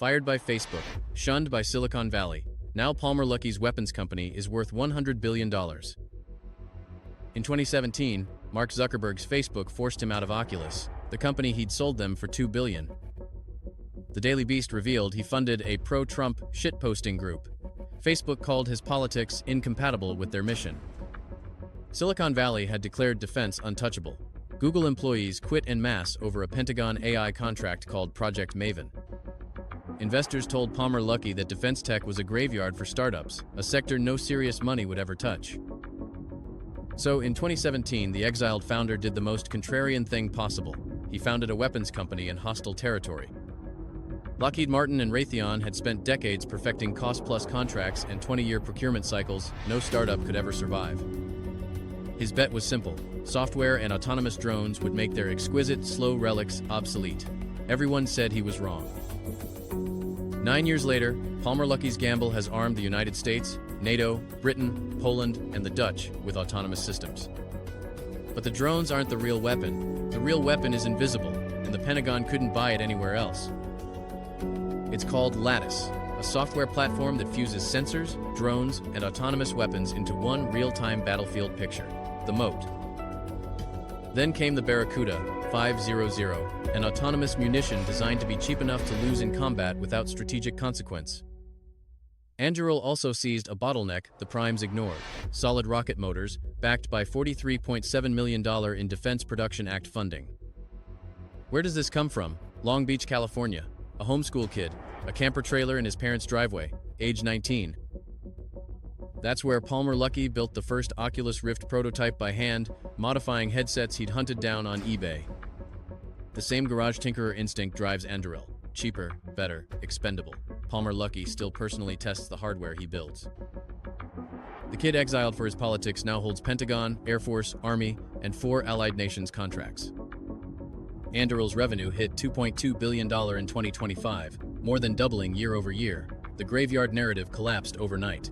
fired by Facebook, shunned by Silicon Valley. Now Palmer Luckey's weapons company is worth $100 billion. In 2017, Mark Zuckerberg's Facebook forced him out of Oculus, the company he'd sold them for $2 billion. The Daily Beast revealed he funded a pro-Trump shitposting group. Facebook called his politics incompatible with their mission. Silicon Valley had declared defense untouchable. Google employees quit en masse over a Pentagon AI contract called Project Maven. Investors told Palmer Luckey that defense tech was a graveyard for startups, a sector no serious money would ever touch. So in 2017, the exiled founder did the most contrarian thing possible. He founded a weapons company in hostile territory. Lockheed Martin and Raytheon had spent decades perfecting cost-plus contracts and 20-year procurement cycles no startup could ever survive. His bet was simple. Software and autonomous drones would make their exquisite, slow relics obsolete. Everyone said he was wrong. 9 years later, Palmer Luckey's gamble has armed the United States, NATO, Britain, Poland, and the Dutch with autonomous systems. But the drones aren't the real weapon. The real weapon is invisible, and the Pentagon couldn't buy it anywhere else. It's called Lattice, a software platform that fuses sensors, drones, and autonomous weapons into one real-time battlefield picture, the moat. Then came the Barracuda 500, an autonomous munition designed to be cheap enough to lose in combat without strategic consequence. Anduril also seized a bottleneck the primes ignored: solid rocket motors, backed by $43.7 million in Defense Production Act funding. Where does this come from? Long Beach, California. A homeschool kid, a camper trailer in his parents' driveway, age 19. That's where Palmer Luckey built the first Oculus Rift prototype by hand, modifying headsets he'd hunted down on eBay. The same garage tinkerer instinct drives Anduril. Cheaper, better, expendable. Palmer Luckey still personally tests the hardware he builds. The kid exiled for his politics now holds Pentagon, Air Force, Army, and 4 allied nations contracts. Anduril's revenue hit $2.2 billion in 2025, more than doubling year over year. The graveyard narrative collapsed overnight.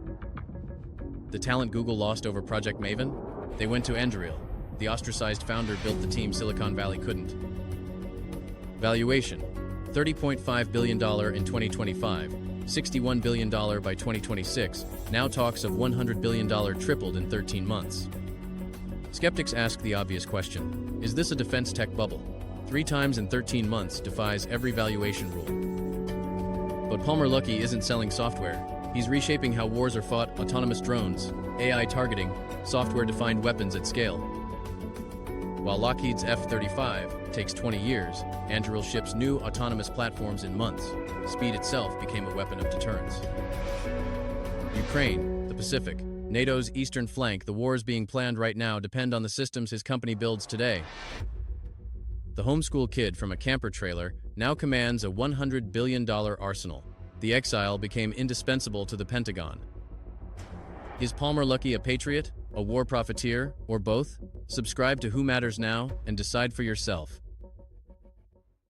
The talent Google lost over Project Maven? They went to Anduril. The ostracized founder built the team Silicon Valley couldn't. Valuation: $30.5 billion in 2025, $61 billion by 2026, now talks of $100 billion tripled in 13 months. Skeptics ask the obvious question: is this a defense tech bubble? 3 times in 13 months defies every valuation rule. But Palmer Luckey isn't selling software. He's reshaping how wars are fought: autonomous drones, AI targeting, software-defined weapons at scale. While Lockheed's F-35 takes 20 years, Anduril ships new autonomous platforms in months. Speed itself became a weapon of deterrence. Ukraine, the Pacific, NATO's eastern flank, the wars being planned right now depend on the systems his company builds today. The homeschool kid from a camper trailer now commands a $100 billion arsenal. The exile became indispensable to the Pentagon. Is Palmer Luckey a patriot, a war profiteer, or both? Subscribe to Who Matters Now and decide for yourself.